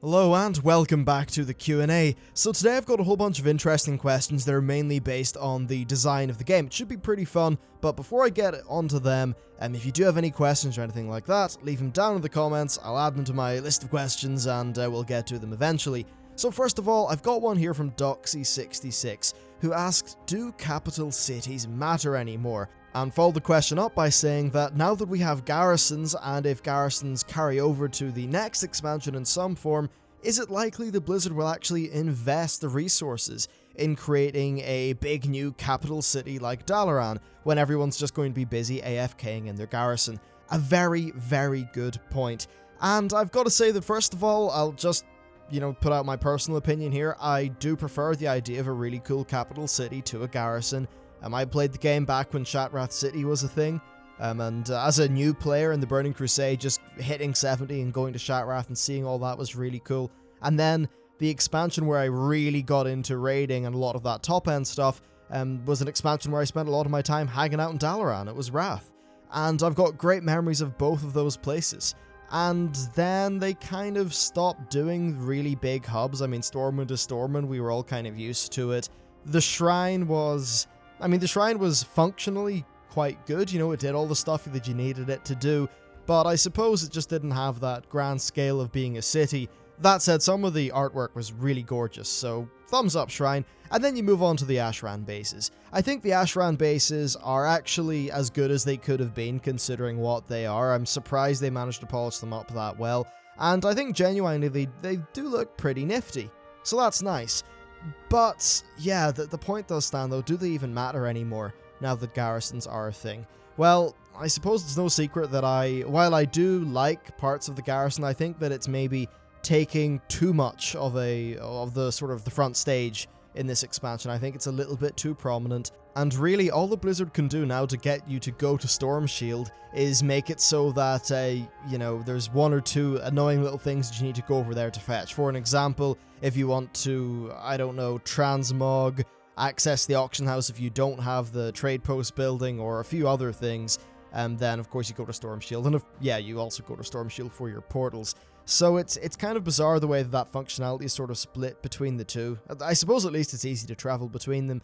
Hello and welcome back to the Q&A. So today I've got a whole bunch of interesting questions that are mainly based on the design of the game. It should be pretty fun, but before I get onto them, if you do have any questions or anything like that, leave them down in the comments. I'll add them to my list of questions and we'll get to them eventually. So first of all, I've got one here from Doxy66, who asked, do capital cities matter anymore? And followed the question up by saying that now that we have garrisons, and if garrisons carry over to the next expansion in some form, is it likely that Blizzard will actually invest the resources in creating a big new capital city like Dalaran, when everyone's just going to be busy AFKing in their garrison? A very, very good point. And I've got to say that first of all, I'll just put out my personal opinion here. I do prefer the idea of a really cool capital city to a garrison. I played the game back when Shattrath City was a thing, and as a new player in the Burning Crusade, just hitting 70 and going to Shattrath and seeing all that was really cool. And then the expansion where I really got into raiding and a lot of that top-end stuff was an expansion where I spent a lot of my time hanging out in Dalaran. It was Wrath. And I've got great memories of both of those places. And then they kind of stopped doing really big hubs. I mean, Stormwind to Stormwind, we were all kind of used to it. The Shrine was functionally quite good, it did all the stuff that you needed it to do, but I suppose it just didn't have that grand scale of being a city. That said, some of the artwork was really gorgeous, so thumbs up Shrine. And then you move on to the Ashran bases. I think the Ashran bases are actually as good as they could have been considering what they are. I'm surprised they managed to polish them up that well, and I think genuinely they do look pretty nifty, so that's nice. But, yeah, the point does stand though, do they even matter anymore now that garrisons are a thing? Well, I suppose it's no secret that while I do like parts of the garrison, I think that it's maybe taking too much of the sort of the front stage in this expansion. I think it's a little bit too prominent, and really all the Blizzard can do now to get you to go to Stormshield is make it so that, there's one or two annoying little things that you need to go over there to fetch. For an example, if you want to, transmog, access the auction house if you don't have the trade post building or a few other things, then of course you go to Stormshield, and you also go to Stormshield for your portals. So it's kind of bizarre the way that functionality is sort of split between the two. I suppose at least it's easy to travel between them.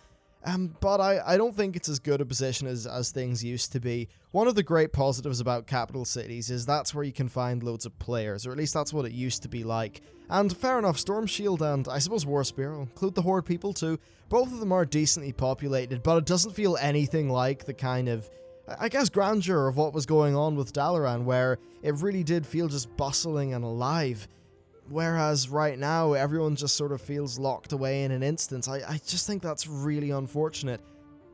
But I don't think it's as good a position as things used to be. One of the great positives about capital cities is that's where you can find loads of players, or at least that's what it used to be like. And fair enough, Stormshield and I suppose Warspear, I'll include the Horde people too, both of them are decently populated, but it doesn't feel anything like the kind of, grandeur of what was going on with Dalaran, where it really did feel just bustling and alive. Whereas right now, everyone just sort of feels locked away in an instant. I just think that's really unfortunate.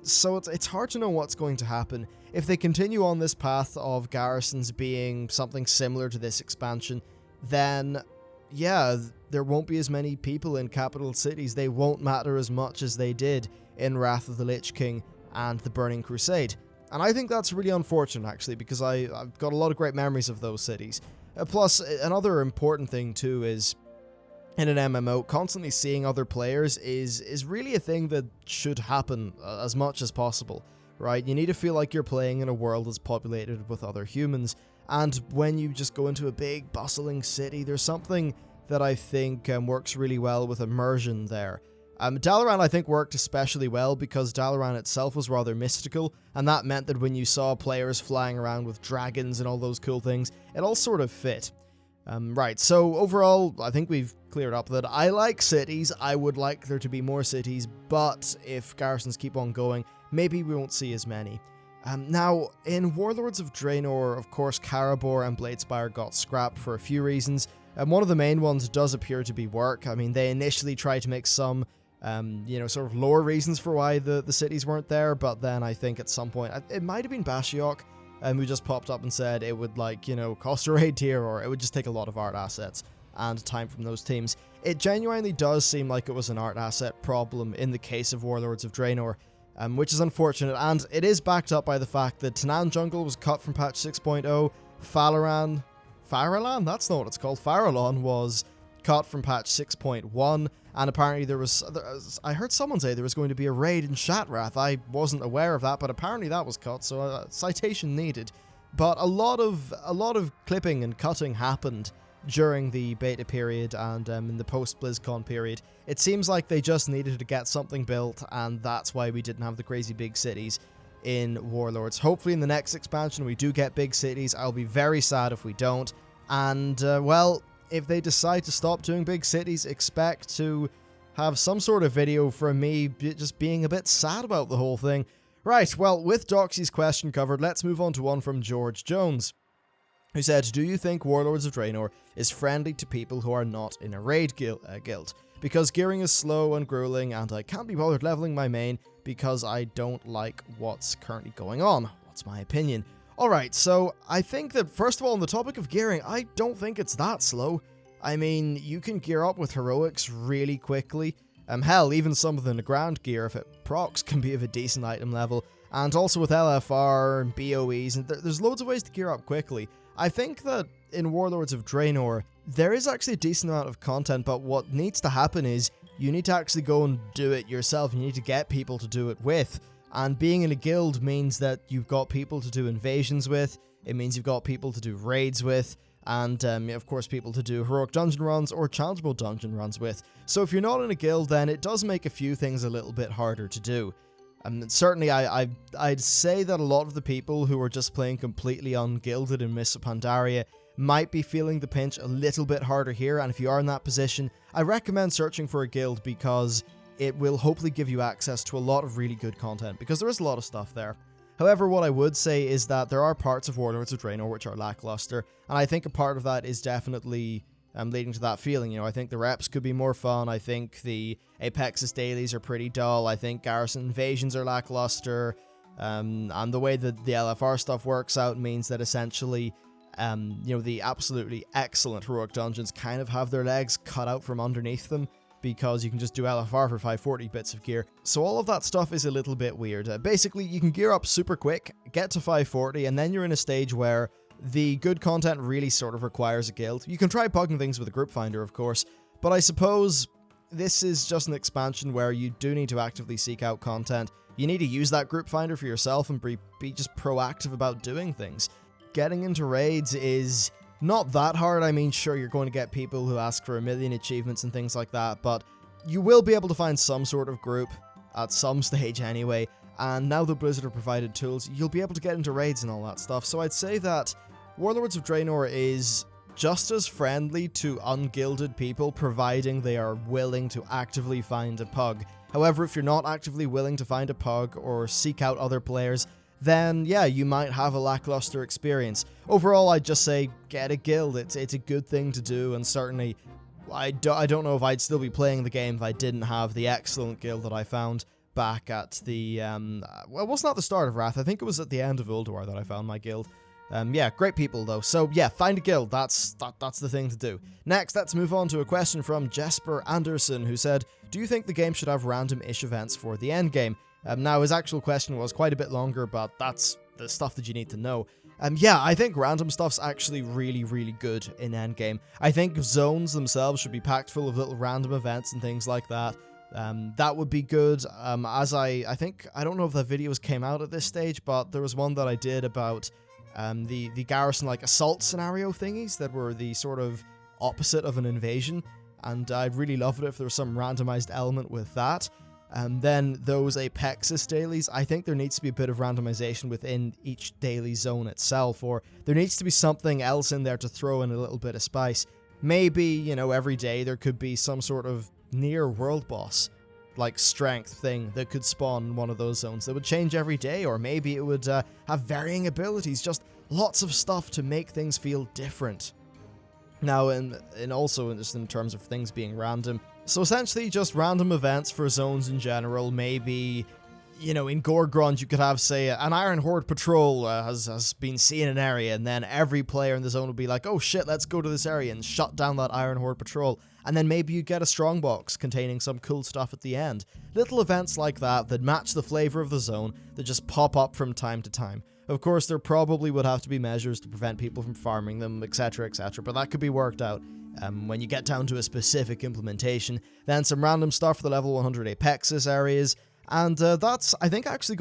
So it's hard to know what's going to happen. If they continue on this path of garrisons being something similar to this expansion, then, yeah, there won't be as many people in capital cities. They won't matter as much as they did in Wrath of the Lich King and the Burning Crusade. And I think that's really unfortunate, actually, because I've got a lot of great memories of those cities. Plus, another important thing, too, is in an MMO, constantly seeing other players is really a thing that should happen as much as possible, right? You need to feel like you're playing in a world that's populated with other humans, and when you just go into a big, bustling city, there's something that I think works really well with immersion there. Dalaran, I think, worked especially well because Dalaran itself was rather mystical, and that meant that when you saw players flying around with dragons and all those cool things, it all sort of fit. Right, so overall, I think we've cleared up that I like cities. I would like there to be more cities, but if garrisons keep on going, maybe we won't see as many. Now, in Warlords of Draenor, of course, Karabor and Bladespire got scrapped for a few reasons, and one of the main ones does appear to be work. I mean, they initially tried to make some sort of lore reasons for why the cities weren't there, but then I think at some point, it might have been Bashiok, who just popped up and said it would, cost a raid tier, or it would just take a lot of art assets and time from those teams. It genuinely does seem like it was an art asset problem in the case of Warlords of Draenor, which is unfortunate, and it is backed up by the fact that Tanan Jungle was cut from patch 6.0, Faralan? That's not what it's called. Farallon was cut from patch 6.1, and apparently I heard someone say there was going to be a raid in Shattrath. I wasn't aware of that, but apparently that was cut, so citation needed. But a lot of clipping and cutting happened during the beta period and in the post-BlizzCon period. It seems like they just needed to get something built, and that's why we didn't have the crazy big cities in Warlords. Hopefully in the next expansion we do get big cities. I'll be very sad if we don't. And, well, if they decide to stop doing big cities, expect to have some sort of video from me just being a bit sad about the whole thing. Right, well, with Doxy's question covered, let's move on to one from George Jones, who said, do you think Warlords of Draenor is friendly to people who are not in a raid guild? Because gearing is slow and grueling, and I can't be bothered leveling my main because I don't like what's currently going on. What's my opinion? Alright, so I think that, first of all, on the topic of gearing, I don't think it's that slow. I mean, you can gear up with heroics really quickly. Hell, even some of the ground gear, if it procs, can be of a decent item level. And also with LFR and BOEs, and there's loads of ways to gear up quickly. I think that in Warlords of Draenor, there is actually a decent amount of content, but what needs to happen is you need to actually go and do it yourself. You need to get people to do it with. And being in a guild means that you've got people to do invasions with, it means you've got people to do raids with, and of course people to do heroic dungeon runs or challengeable dungeon runs with. So if you're not in a guild, then it does make a few things a little bit harder to do. Certainly I'd say that a lot of the people who are just playing completely ungilded in Mists of Pandaria might be feeling the pinch a little bit harder here, and if you are in that position, I recommend searching for a guild because it will hopefully give you access to a lot of really good content, because there is a lot of stuff there. However, what I would say is that there are parts of Warlords of Draenor which are lackluster, and I think a part of that is definitely leading to that feeling. You know, I think the reps could be more fun, I think the Apexis dailies are pretty dull, I think Garrison invasions are lackluster, and the way that the LFR stuff works out means that essentially, you know, the absolutely excellent heroic dungeons kind of have their legs cut out from underneath them, because you can just do LFR for 540 bits of gear. So all of that stuff is a little bit weird. Basically, you can gear up super quick, get to 540, and then you're in a stage where the good content really sort of requires a guild. You can try pugging things with a group finder, of course, but I suppose this is just an expansion where you do need to actively seek out content. You need to use that group finder for yourself and be just proactive about doing things. Getting into raids is not that hard. I mean, sure, you're going to get people who ask for 1 million achievements and things like that, but you will be able to find some sort of group at some stage anyway, and now that Blizzard have provided tools, you'll be able to get into raids and all that stuff. So I'd say that Warlords of Draenor is just as friendly to ungilded people, providing they are willing to actively find a pug. However, if you're not actively willing to find a pug or seek out other players, then yeah, you might have a lackluster experience. Overall, I'd just say get a guild. It's a good thing to do, and certainly I don't know if I'd still be playing the game if I didn't have the excellent guild that I found back at the, well, it wasn't at the start of Wrath, I think it was at the end of Ulduar that I found my guild. Yeah, great people though, so yeah, find a guild, that's the thing to do. Next, let's move on to a question from Jesper Anderson, who said, do you think the game should have random-ish events for the endgame? Now, his actual question was quite a bit longer, but that's the stuff that you need to know. Yeah, I think random stuff's actually really, really good in endgame. I think zones themselves should be packed full of little random events and things like that. That would be good. As I think, I don't know if the videos came out at this stage, but there was one that I did about the garrison like assault scenario thingies that were the sort of opposite of an invasion, and I'd really love it if there was some randomized element with that. And then those Apexis dailies, I think there needs to be a bit of randomization within each daily zone itself, or there needs to be something else in there to throw in a little bit of spice. Maybe, you know, every day there could be some sort of near world boss, like strength thing that could spawn in one of those zones that would change every day, or maybe it would have varying abilities, just lots of stuff to make things feel different. Now, and also just in terms of things being random, so essentially just random events for zones in general. Maybe, you know, in Gorgrond you could have, say, an Iron Horde patrol has been seen in an area, and then every player in the zone will be like, oh shit, let's go to this area and shut down that Iron Horde patrol. And then maybe you get a strongbox containing some cool stuff at the end. Little events like that that match the flavor of the zone that just pop up from time to time. Of course, there probably would have to be measures to prevent people from farming them, etc, but that could be worked out when you get down to a specific implementation. Then some random stuff for the level 100 Apexis areas, and that's, I think, actually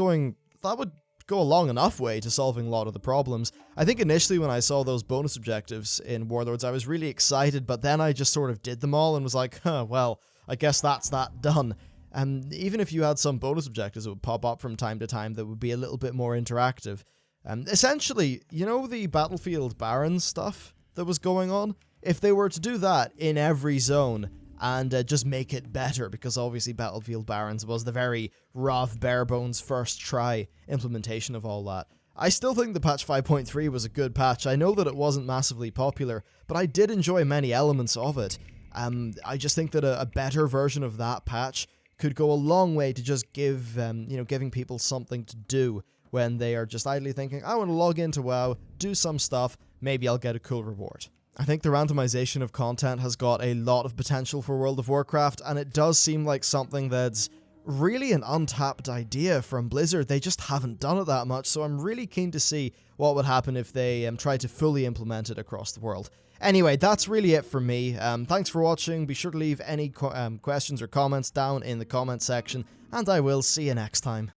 that would go a long enough way to solving a lot of the problems. I think initially when I saw those bonus objectives in Warlords, I was really excited, but then I just sort of did them all and was like, huh, well, I guess that's that done. And even if you had some bonus objectives that would pop up from time to time that would be a little bit more interactive. Essentially, you know the Battlefield Barons stuff that was going on? If they were to do that in every zone, and just make it better, because obviously Battlefield Barons was the very rough, bare-bones first try implementation of all that. I still think the patch 5.3 was a good patch. I know that it wasn't massively popular, but I did enjoy many elements of it. I just think that a better version of that patch could go a long way to just giving people something to do when they are just idly thinking, I want to log into WoW, do some stuff, maybe I'll get a cool reward. I think the randomization of content has got a lot of potential for World of Warcraft, and it does seem like something that's really an untapped idea from Blizzard. They just haven't done it that much, so I'm really keen to see what would happen if they try to fully implement it across the world. Anyway, that's really it for me. Thanks for watching. Be sure to leave any questions or comments down in the comment section, and I will see you next time.